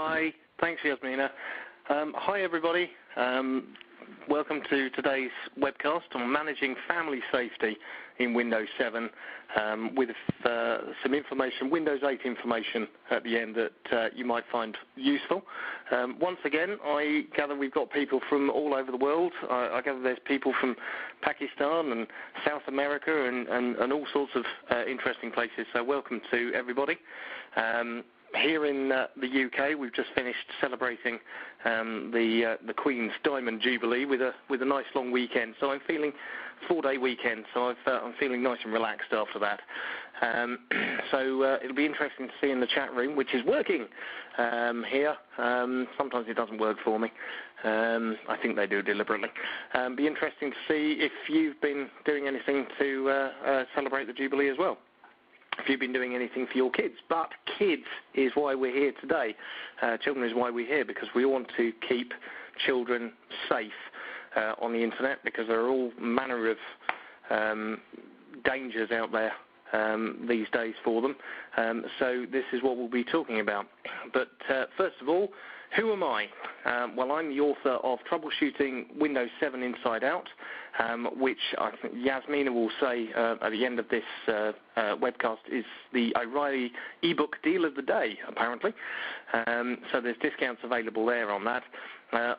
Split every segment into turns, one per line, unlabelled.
Hi, thanks Yasmina. Hi everybody, welcome to today's webcast on managing family safety in Windows 7 with some information, Windows 8 information at the end that you might find useful. Once again, I gather we've got people from all over the world. I gather there's people from Pakistan and South America and all sorts of interesting places, so welcome to everybody. Here in the UK, we've just finished celebrating the Queen's Diamond Jubilee with a nice long weekend. So I'm feeling 4-day weekend. So I'm feeling nice and relaxed after that. So it'll be interesting to see in the chat room, which is working here. Sometimes it doesn't work for me. I think they do deliberately. Be interesting to see if you've been doing anything to celebrate the Jubilee as well. If you've been doing anything for your kids. But kids is why we're here today. Children is why we're here, because we want to keep children safe on the internet, because there are all manner of dangers out there these days for them. So this is what we'll be talking about. But first of all, who am I? Well, I'm the author of Troubleshooting Windows 7 Inside Out, which I think Yasmina will say at the end of this webcast is the O'Reilly ebook deal of the day, apparently. So there's discounts available there on that.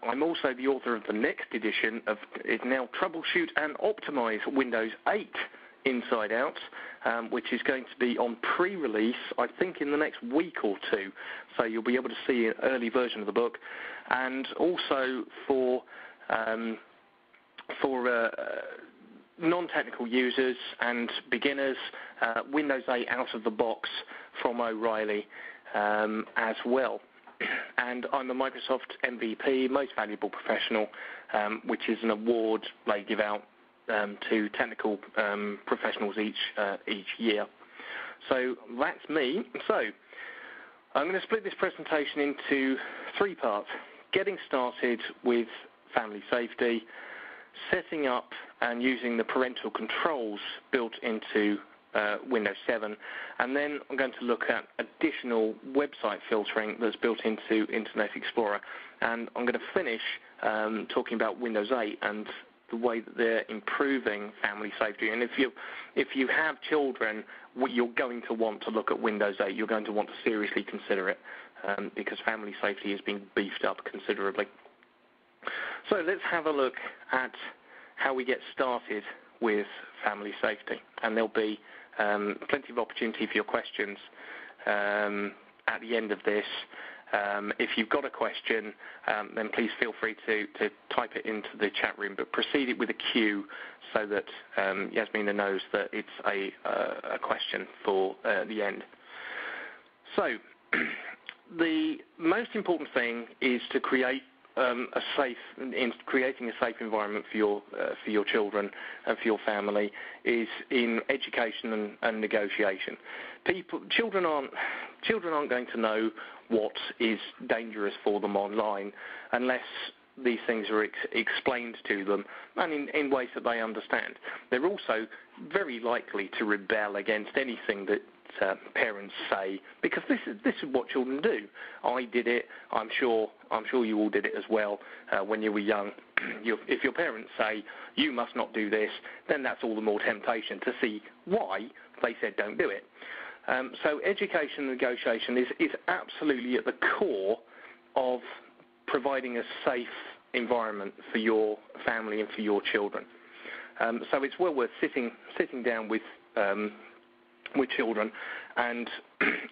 I'm also the author of the next edition of it's now Troubleshoot and Optimize Windows 8 Inside Out, which is going to be on pre-release, I think, in the next week or two. So you'll be able to see an early version of the book. And also for non-technical users and beginners, Windows 8 out of the box from O'Reilly as well. And I'm a Microsoft MVP, Most Valuable Professional, which is an award they give out to technical professionals each year. So that's me. So I'm going to split this presentation into 3 parts. Getting started with family safety, setting up and using the parental controls built into Windows 7, and then I'm going to look at additional website filtering that's built into Internet Explorer. And I'm going to finish talking about Windows 8 and the way that they're improving family safety. And if you have children, you're going to want to look at Windows 8. You're going to want to seriously consider it because family safety is being beefed up considerably. So let's have a look at how we get started with family safety. And there'll be plenty of opportunity for your questions at the end of this. If you've got a question, then please feel free to type it into the chat room, but proceed it with a Q so that Yasmina knows that it's a question for the end. So the most important thing is to create creating a safe environment for your children and for your family is in education and negotiation. Children aren't going to know what is dangerous for them online unless these things are explained to them and in ways that they understand. They're also very likely to rebel against anything that parents say, because this is what children do. I did it. I'm sure you all did it as well when you were young. If your parents say you must not do this, then that's all the more temptation to see why they said don't do it. So education and negotiation is absolutely at the core of providing a safe environment for your family and for your children. So it's well worth sitting down with children and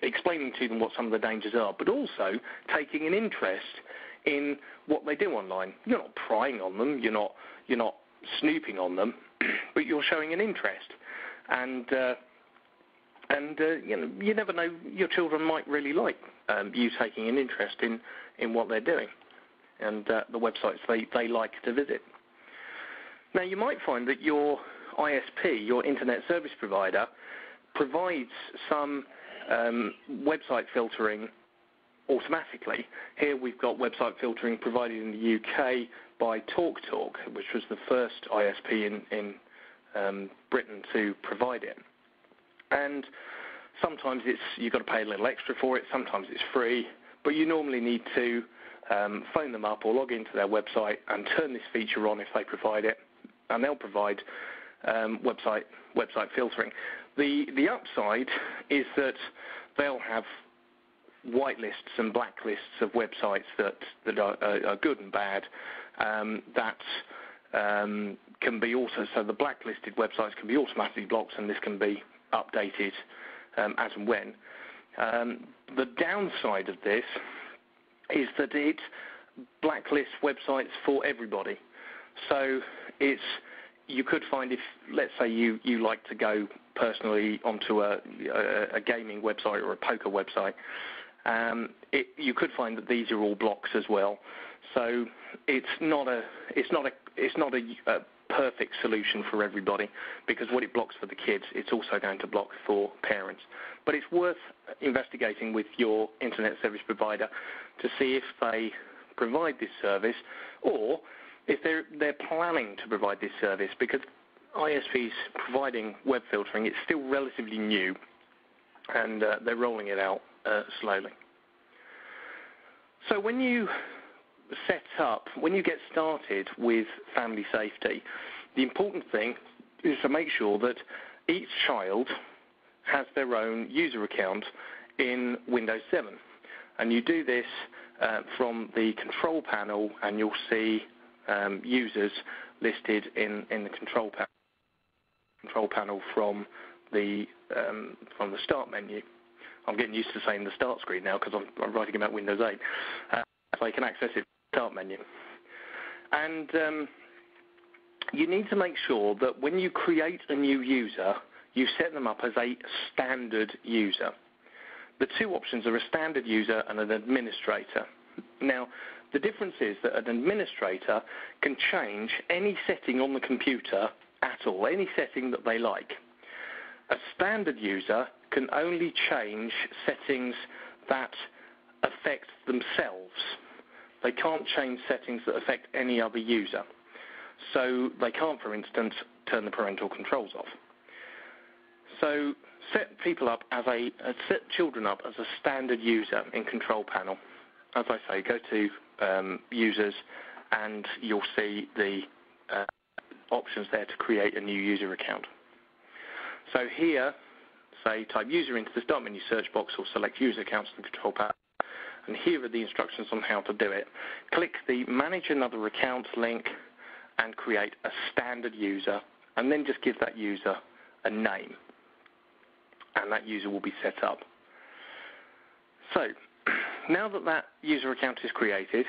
explaining to them what some of the dangers are, but also taking an interest in what they do online. You're not prying on them, you're not snooping on them, but you're showing an interest. And you never know, your children might really like you taking an interest in what they're doing and the websites they like to visit. Now, you might find that your ISP, your Internet Service Provider, provides some website filtering automatically. Here we've got website filtering provided in the UK by TalkTalk, which was the first ISP in Britain to provide it. And sometimes you've got to pay a little extra for it, sometimes it's free, but you normally need to phone them up or log into their website and turn this feature on if they provide it, and they'll provide website filtering. The upside is that they'll have white lists and black lists of websites that are good and bad. That can be also, so the blacklisted websites can be automatically blocked, and this can be updated as and when. The downside of this is that it blacklists websites for everybody. So you could find, if let's say you like to go personally onto a gaming website or a poker website, you could find that these are all blocks as well. So it's not a perfect solution for everybody, because what it blocks for the kids, it's also going to block for parents. But it's worth investigating with your internet service provider to see if they provide this service, or if they're planning to provide this service, because ISPs providing web filtering, it's still relatively new, and they're rolling it out slowly. So when you get started with family safety, the important thing is to make sure that each child has their own user account in Windows 7. And you do this from the control panel, and you'll see users listed in the control panel from the start menu. I'm getting used to saying the start screen now because I'm writing about Windows 8. So you can access it from the start menu. And you need to make sure that when you create a new user, you set them up as a standard user. The two options are a standard user and an administrator. Now, the difference is that an administrator can change any setting on the computer at all, any setting that they like. A standard user can only change settings that affect themselves. They can't change settings that affect any other user. So they can't, for instance, turn the parental controls off. So set children up as a standard user in Control Panel. As I say, go to Users, and you'll see the options there to create a new user account. So here, say type user into the Start menu search box, or select user accounts in the Control Panel. And here are the instructions on how to do it. Click the Manage Another Account link and create a standard user, and then just give that user a name, and that user will be set up. So now that user account is created,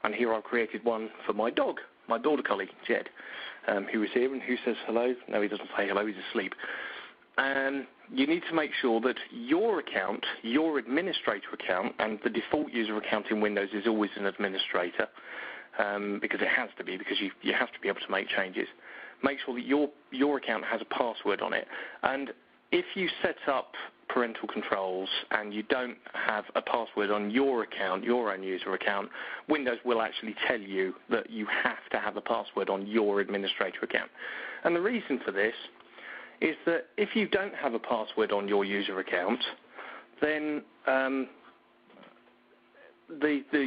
and here I've created one for my dog, my border collie, Jed, who is here and who says hello. No, he doesn't say hello, he's asleep. You need to make sure that your account, your administrator account, and the default user account in Windows is always an administrator, because it has to be, because you have to be able to make changes. Make sure that your account has a password on it. And if you set up parental controls and you don't have a password on your account, your own user account, Windows will actually tell you that you have to have a password on your administrator account. And the reason for this is that if you don't have a password on your user account, then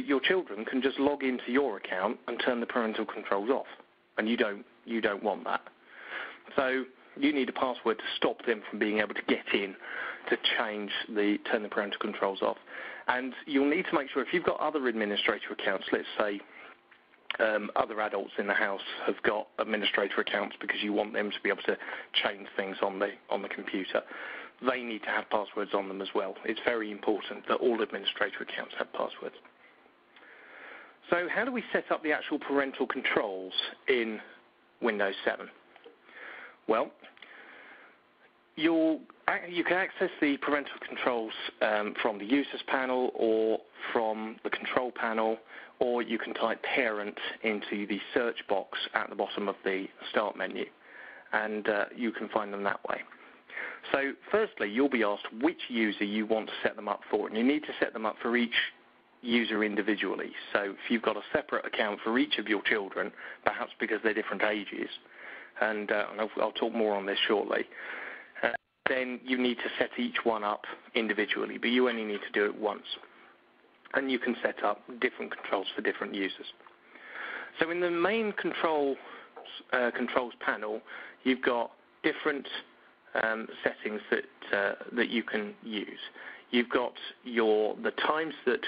your children can just log into your account and turn the parental controls off, and you don't want that. So you need a password to stop them from being able to get in to turn the parental controls off. And you'll need to make sure, if you've got other administrator accounts, let's say other adults in the house have got administrator accounts because you want them to be able to change things on the computer, they need to have passwords on them as well. It's very important that all administrator accounts have passwords. So how do we set up the actual parental controls in Windows 7? Well, you can access the parental controls from the Users panel or from the Control panel, or you can type Parent into the search box at the bottom of the Start menu, and you can find them that way. So firstly, you'll be asked which user you want to set them up for, and you need to set them up for each user individually. So if you've got a separate account for each of your children, perhaps because they're different ages, and I'll talk more on this shortly, then you need to set each one up individually, but you only need to do it once. and you can set up different controls for different users. So in the main controls panel, you've got different settings that you can use. You've got the times that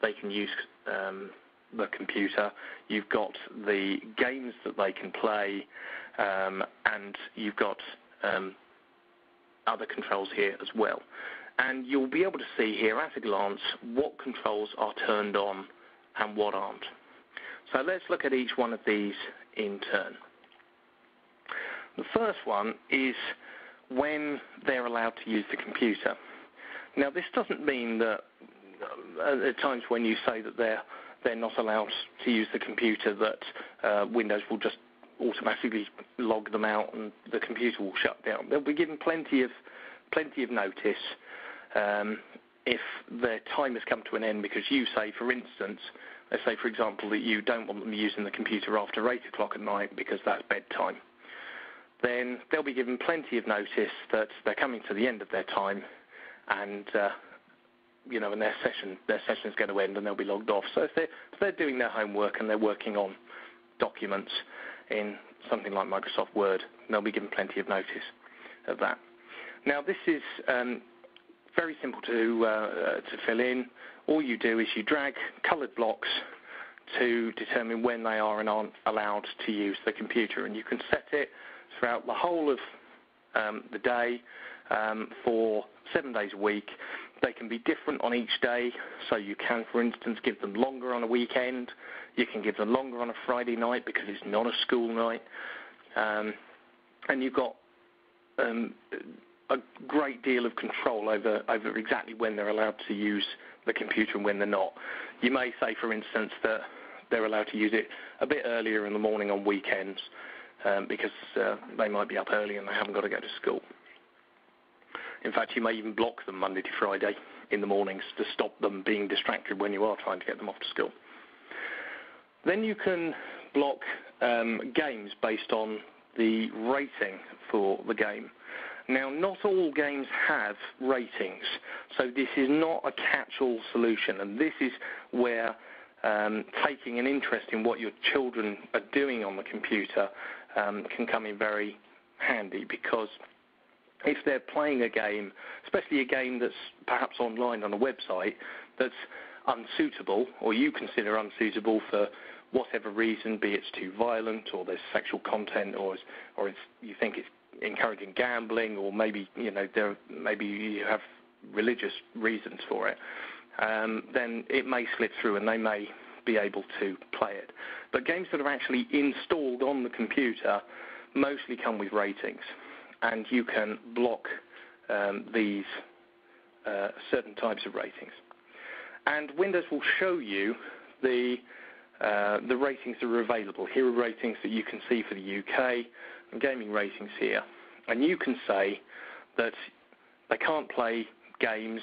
they can use the computer. You've got the games that they can play, and you've got other controls here as well. And you'll be able to see here at a glance what controls are turned on and what aren't. So let's look at each one of these in turn. The first one is when they're allowed to use the computer. Now, this doesn't mean that at times when you say that they're not allowed to use the computer, that Windows will just automatically log them out and the computer will shut down. They'll be given plenty of notice if their time has come to an end because you say, for instance, let's say, for example, that you don't want them using the computer after 8 o'clock at night because that's bedtime. Then they'll be given plenty of notice that they're coming to the end of their time, and and their session's going to end, and they'll be logged off. So if they're doing their homework and they're working on documents in something like Microsoft Word, they'll be given plenty of notice of that. Now, this is very simple to fill in. All you do is you drag coloured blocks to determine when they are and aren't allowed to use the computer, and you can set it throughout the whole of the day for 7 days a week. They can be different on each day, so you can, for instance, give them longer on a weekend. You can give them longer on a Friday night because it's not a school night. And you've got a great deal of control over exactly when they're allowed to use the computer and when they're not. You may say, for instance, that they're allowed to use it a bit earlier in the morning on weekends because they might be up early and they haven't got to go to school. In fact, you may even block them Monday to Friday in the mornings to stop them being distracted when you are trying to get them off to school. Then you can block games based on the rating for the game. Now, not all games have ratings, so this is not a catch-all solution, and this is where taking an interest in what your children are doing on the computer can come in very handy, because if they're playing a game, especially a game that's perhaps online on a website, that's unsuitable, or you consider unsuitable for whatever reason, be it's too violent, or there's sexual content, or you think it's encouraging gambling, or maybe maybe you have religious reasons for it, then it may slip through and they may be able to play it. But games that are actually installed on the computer mostly come with ratings, and you can block these certain types of ratings. And Windows will show you the ratings that are available. Here are ratings that you can see for the UK, and gaming ratings here. And you can say that they can't play games,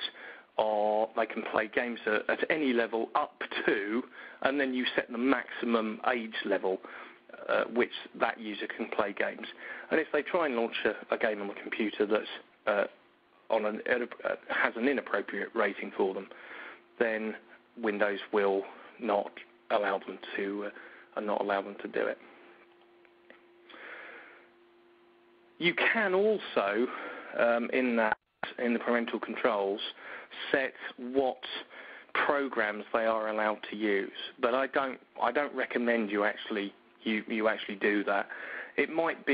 or they can play games at any level up to, and then you set the maximum age level which that user can play games. And if they try and launch a game on the computer that's has an inappropriate rating for them, then Windows will not allow them to do it. You can also, in the parental controls, set what programs they are allowed to use. But I don't recommend you actually do that. It might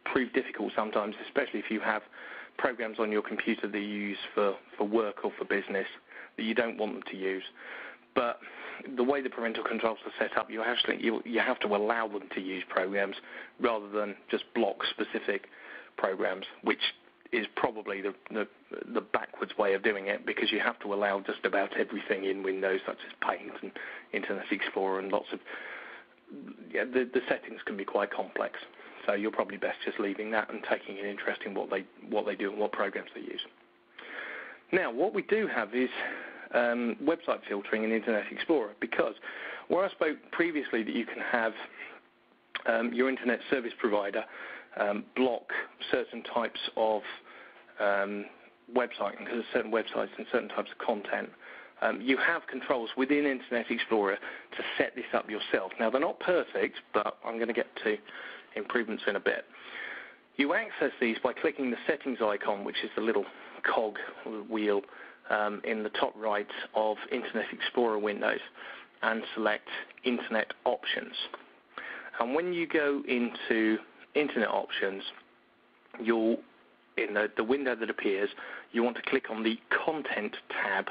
prove difficult sometimes, especially if you have programs on your computer that you use for work or for business that you don't want them to use. But the way the parental controls are set up, you have to allow them to use programs rather than just block specific programs, which is probably the backwards way of doing it, because you have to allow just about everything in Windows, such as Paint and Internet Explorer, and lots of the settings can be quite complex. So you're probably best just leaving that and taking an interest in what they do and what programs they use. Now, what we do have is website filtering in Internet Explorer, because where I spoke previously that you can have your internet service provider block certain types of website, because certain websites and certain types of content you have controls within Internet Explorer to set this up yourself. Now, they're not perfect, but I'm going to get to improvements in a bit. You access these by clicking the settings icon, which is the little cog wheel in the top right of Internet Explorer windows, and select Internet Options. And when you go into Internet Options, in the window that appears, you want to click on the Content tab,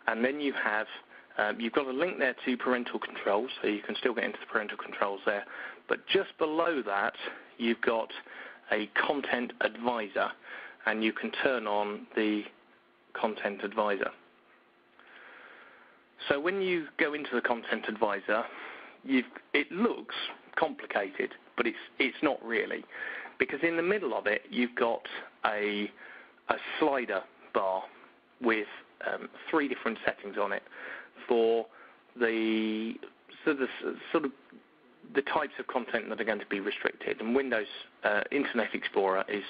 and then you've got a link there to Parental Controls, so you can still get into the Parental Controls there. But just below that, you've got a Content Advisor, and you can turn on the Content Advisor. So when you go into the Content Advisor, it looks complicated, but it's not really, because in the middle of it you've got a slider bar with 3 different settings on it for the types of content that are going to be restricted. And Windows Internet Explorer is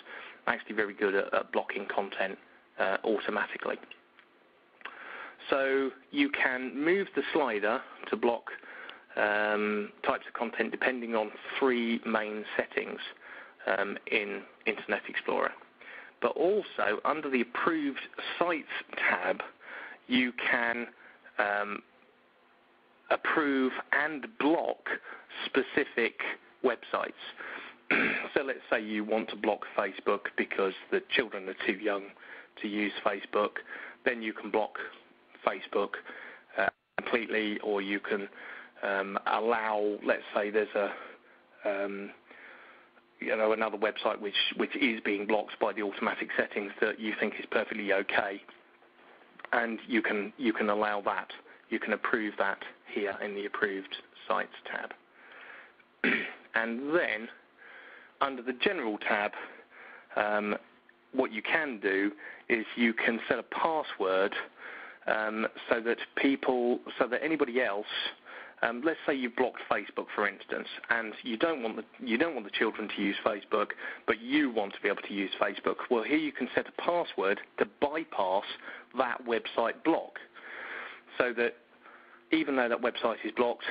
actually very good at blocking content automatically. So you can move the slider to block types of content depending on 3 main settings in Internet Explorer. But also, under the Approved Sites tab, you can approve and block specific websites. So let's say you want to block Facebook because the children are too young to use Facebook, then you can block Facebook completely, or you can allow, let's say there's another website which is being blocked by the automatic settings that you think is perfectly okay, and you can allow that. You can approve that here in the Approved Sites tab. And then under the General tab, what you can do is you can set a password so that anybody else, let's say you blocked Facebook, for instance, and you don't want the children to use Facebook, but you want to be able to use Facebook. Well, here you can set a password to bypass that website block, so that even though that website is blocked,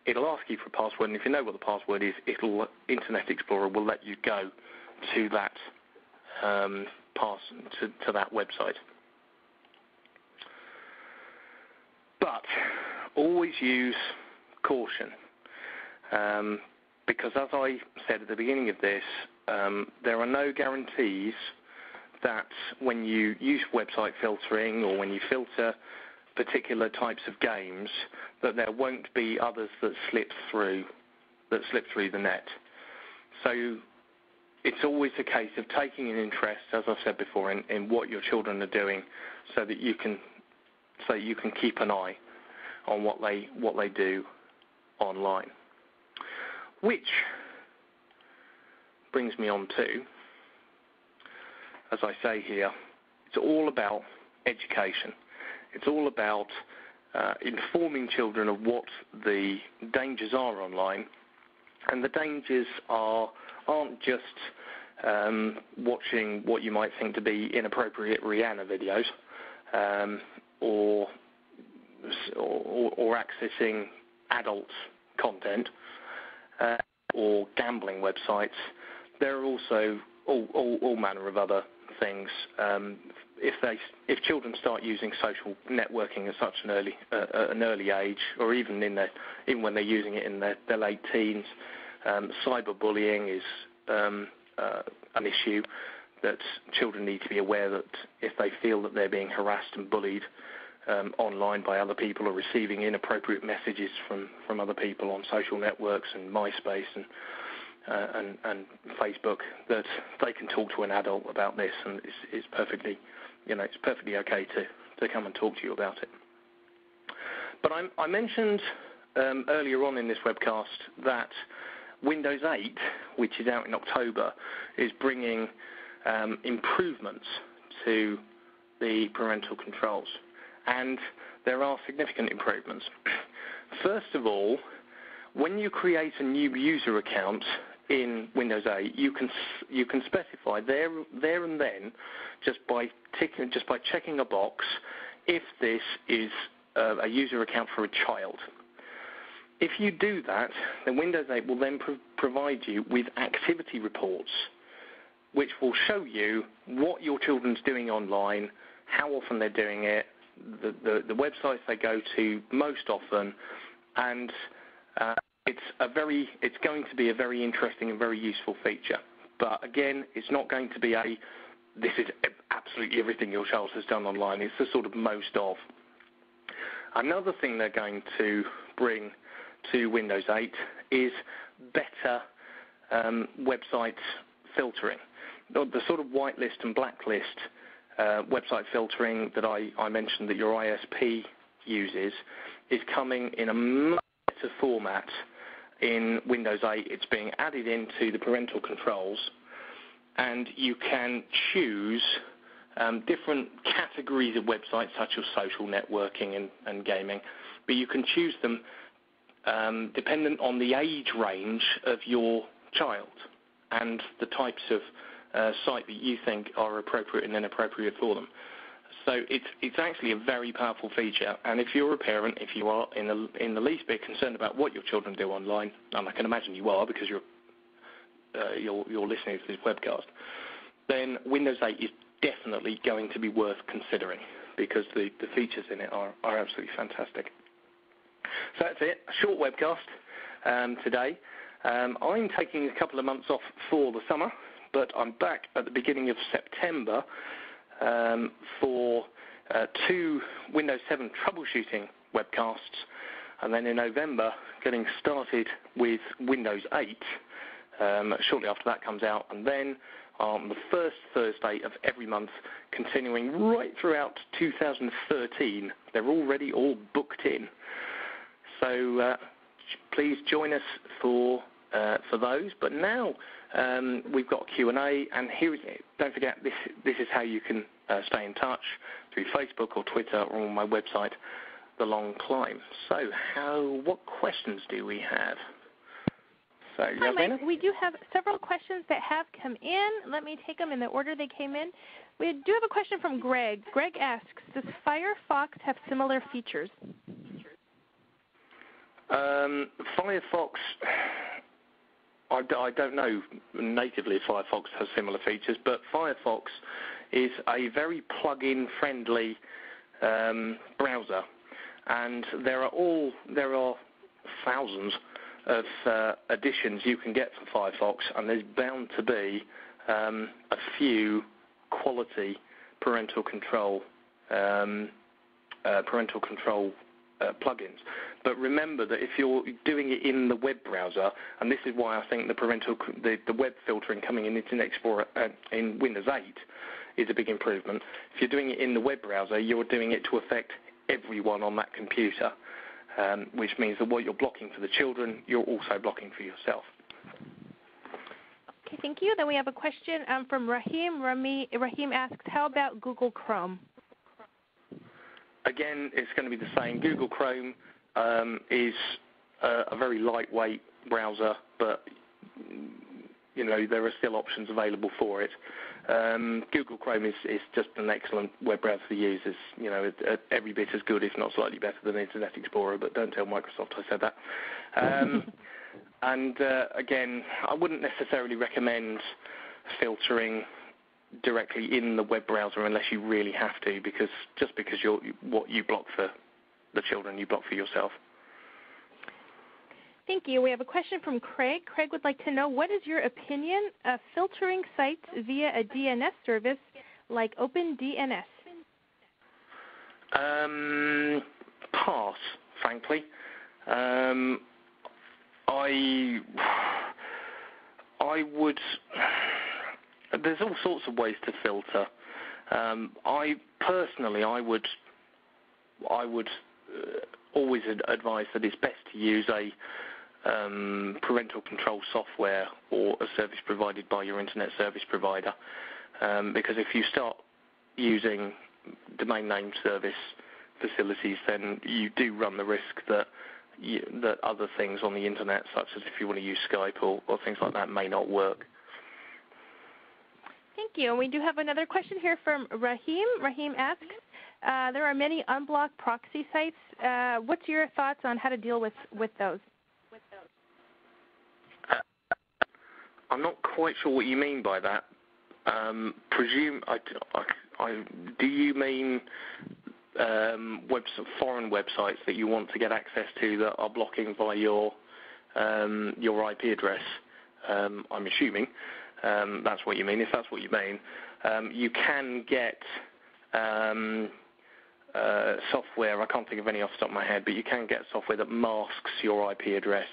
it'll ask you for a password, and if you know what the password is, Internet Explorer will let you go to that to that website. But always use caution, because as I said at the beginning of this, there are no guarantees that when you use website filtering or when you filter particular types of games, that there won't be others that slip through the net. So it's always a case of taking an interest, as I've said before, in what your children are doing, so that you can keep an eye on what they do online. Which brings me on to, as I say here, it's all about education. It's all about informing children of what the dangers are online, and the dangers aren't just watching what you might think to be inappropriate Rihanna videos, or accessing adult content, or gambling websites. There are also all manner of other things. If children start using social networking at such an early age, or even when they're using it in their late teens, cyberbullying is an issue that children need to be aware that if they feel that they're being harassed and bullied online by other people, or receiving inappropriate messages from other people on social networks and MySpace and Facebook, that they can talk to an adult about this, and it's perfectly okay to come and talk to you about it. But I mentioned earlier on in this webcast that Windows 8, which is out in October, is bringing improvements to the parental controls. And there are significant improvements. First of all, when you create a new user account in Windows 8, you can specify there and then, just by checking a box, if this is a user account for a child. If you do that, then Windows 8 will then provide you with activity reports, which will show you what your children's doing online, how often they're doing it, the websites they go to most often, and it's going to be a very interesting and very useful feature. But again, it's not going to be this is absolutely everything your child has done online. It's the sort of most of. Another thing they're going to bring to Windows 8 is better website filtering. The sort of whitelist and blacklist website filtering that I mentioned that your ISP uses is coming in a much better format in Windows 8. It's being added into the parental controls, and you can choose different categories of websites such as social networking and gaming, but you can choose them dependent on the age range of your child and the types of site that you think are appropriate and inappropriate for them. So it's actually a very powerful feature, and if you're a parent, if you are in the least bit concerned about what your children do online, and I can imagine you are because you're listening to this webcast, then Windows 8 is definitely going to be worth considering because the features in it are absolutely fantastic. So that's it, a short webcast today. I'm taking a couple of months off for the summer, but I'm back at the beginning of September for 2 Windows 7 troubleshooting webcasts, and then in November getting started with Windows 8 shortly after that comes out, and then on the first Thursday of every month, continuing right throughout 2013. They're already all booked in. So please join us for those. But now we've got Q&A, and don't forget, this is how you can stay in touch through Facebook or Twitter or on my website, The Long Climb. So what questions do we have? So,
hi, Mike. We do have several questions that have come in. Let me take them in the order they came in. We do have a question from Greg. Greg asks, does Firefox have similar features?
Firefox, I don't know natively if Firefox has similar features, but Firefox is a very plug-in friendly browser, and there are thousands of additions you can get for Firefox, and there's bound to be a few quality parental control plugins. But remember that if you're doing it in the web browser, and this is why I think the web filtering coming in Internet Explorer in Windows 8 is a big improvement. If you're doing it in the web browser, you're doing it to affect everyone on that computer, which means that what you're blocking for the children, you're also blocking for yourself.
Okay, thank you. Then we have a question from Rahim. Rahim asks, how about Google Chrome?
Again, it's going to be the same. Google Chrome is a very lightweight browser, but there are still options available for it. Google Chrome is just an excellent web browser to use. It's every bit as good, if not slightly better, than Internet Explorer, but don't tell Microsoft I said that. And again, I wouldn't necessarily recommend filtering directly in the web browser unless you really have to, because what you block for the children, you block for yourself.
Thank you. We have a question from Craig. Craig would like to know, what is your opinion of filtering sites via a DNS service like OpenDNS?
Pass, frankly. I would. There's all sorts of ways to filter. I would always advise that it's best to use a parental control software or a service provided by your internet service provider, because if you start using domain name service facilities, then you do run the risk that other things on the internet, such as if you want to use Skype or things like that, may not work.
Thank you. And we do have another question here from Rahim. Rahim asks, There are many unblocked proxy sites. What's your thoughts on how to deal with those?
I'm not quite sure what you mean by that. Do you mean foreign websites that you want to get access to that are blocking by your IP address? I'm assuming that's what you mean. If that's what you mean, you can get software. I can't think of any off the top of my head, but you can get software that masks your IP address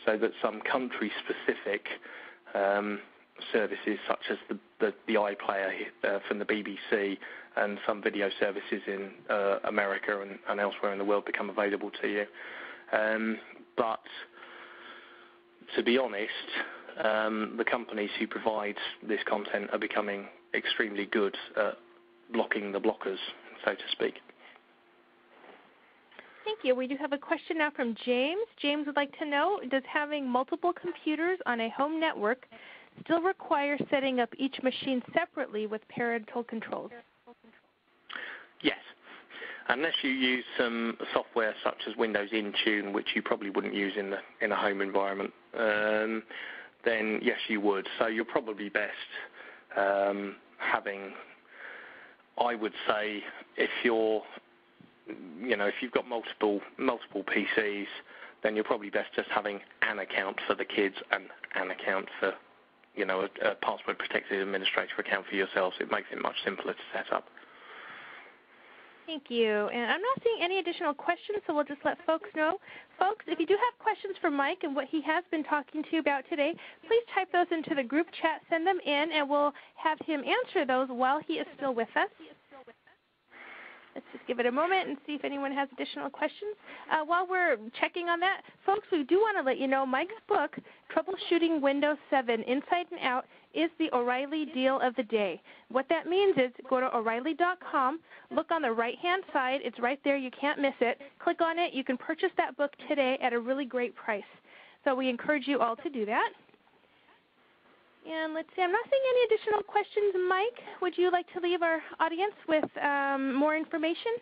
so that some country-specific services, such as the iPlayer from the BBC and some video services in America and elsewhere in the world, become available to you. But to be honest, the companies who provide this content are becoming extremely good at blocking the blockers, so to speak.
Thank you. We do have a question now from James. James would like to know, does having multiple computers on a home network still require setting up each machine separately with parental controls?
Yes. Unless you use some software such as Windows Intune, which you probably wouldn't use in a home environment, then yes, you would. So you're probably best having, I would say, if you've got multiple PCs, then you're probably best just having an account for the kids and an account for, a password-protected administrator account for yourselves. It makes it much simpler to set up.
Thank you. And I'm not seeing any additional questions, so we'll just let folks know. Folks, if you do have questions for Mike and what he has been talking to you about today, please type those into the group chat, send them in, and we'll have him answer those while he is still with us. Let's just give it a moment and see if anyone has additional questions. While we're checking on that, folks, we do want to let you know Mike's book, Troubleshooting Windows 7 Inside and Out, is the O'Reilly deal of the day. What that means is go to O'Reilly.com, look on the right-hand side. It's right there. You can't miss it. Click on it. You can purchase that book today at a really great price. So we encourage you all to do that. And let's see, I'm not seeing any additional questions. Mike, would you like to leave our audience with more information?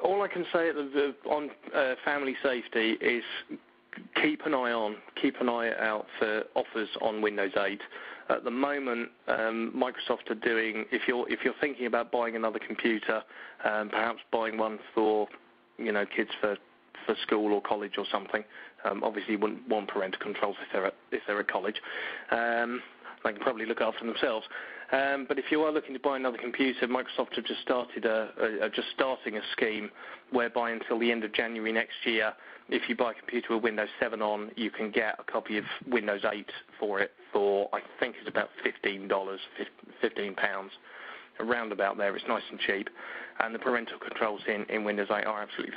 All I can say on family safety is keep an eye out for offers on Windows 8. At the moment, Microsoft are doing, if you're thinking about buying another computer, perhaps buying one for kids for school or college or something. Obviously, you wouldn't want parental controls if they're at college. They can probably look after themselves. But if you are looking to buy another computer, Microsoft have just starting a scheme whereby until the end of January next year, if you buy a computer with Windows 7 on, you can get a copy of Windows 8 for it for, I think it's about £15, £15. Around about there. It's nice and cheap, and the parental controls in Windows 8 are absolutely,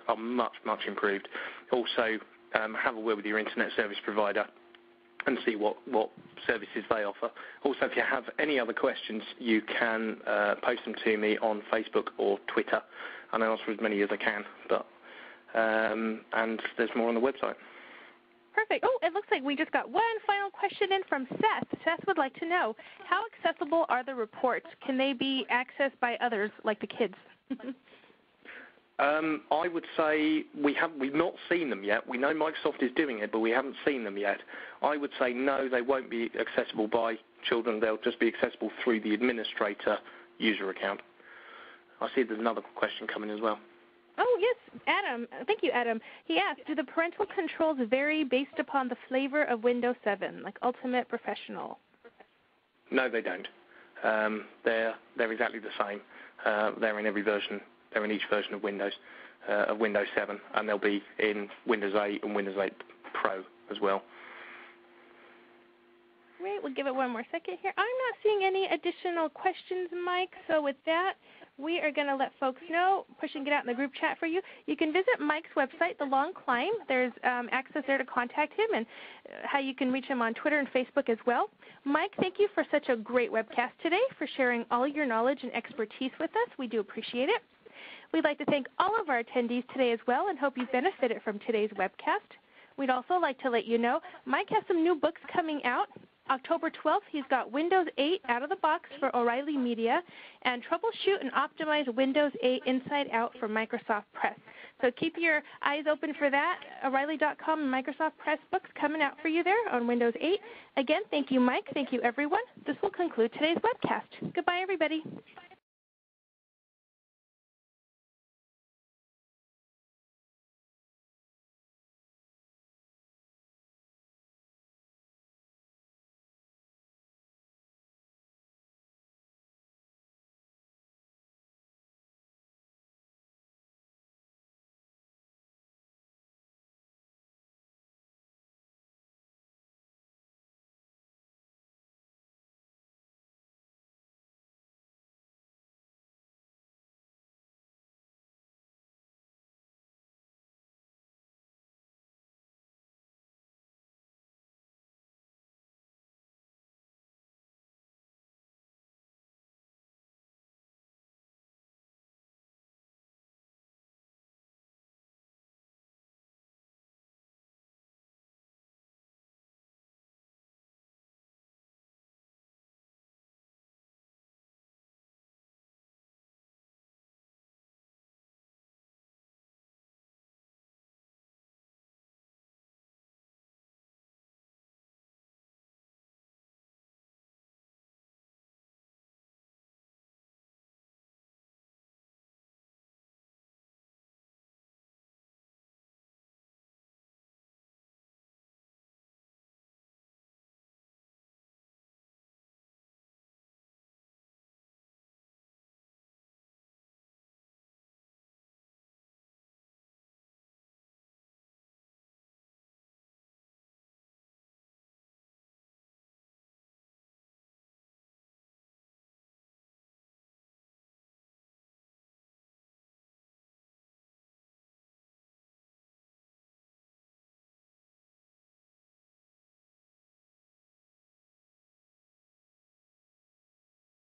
are much improved. Also, have a word with your internet service provider and see what services they offer. Also, if you have any other questions, you can post them to me on Facebook or Twitter, and I'll answer as many as I can. But and there's more on the website.
Perfect. Oh, it looks like we just got one final question in from Seth. Seth would like to know, how accessible are the reports? Can they be accessed by others, like the kids?
I would say we've not seen them yet. We know Microsoft is doing it, but we haven't seen them yet. I would say no, they won't be accessible by children. They'll just be accessible through the administrator user account. I see there's another question coming as well.
Oh, yes, Adam. Thank you, Adam. He asked, do the parental controls vary based upon the flavor of Windows 7, like Ultimate, Professional?
No, they don't. They're exactly the same. They're in every version. They're in each version of Windows 7, and they'll be in Windows 8 and Windows 8 Pro as well.
Great. We'll give it one more second here. I'm not seeing any additional questions, Mike. So with that, we are going to let folks know, push and get out in the group chat for you. You can visit Mike's website, The Long Climb. There's access there to contact him and how you can reach him on Twitter and Facebook as well. Mike, thank you for such a great webcast today, for sharing all your knowledge and expertise with us. We do appreciate it. We'd like to thank all of our attendees today as well and hope you've benefited from today's webcast. We'd also like to let you know Mike has some new books coming out. October 12th, he's got Windows 8 out of the box for O'Reilly Media and Troubleshoot and Optimize Windows 8 Inside Out for Microsoft Press. So keep your eyes open for that. O'Reilly.com and Microsoft Press books coming out for you there on Windows 8. Again, thank you, Mike. Thank you, everyone. This will conclude today's webcast. Goodbye, everybody.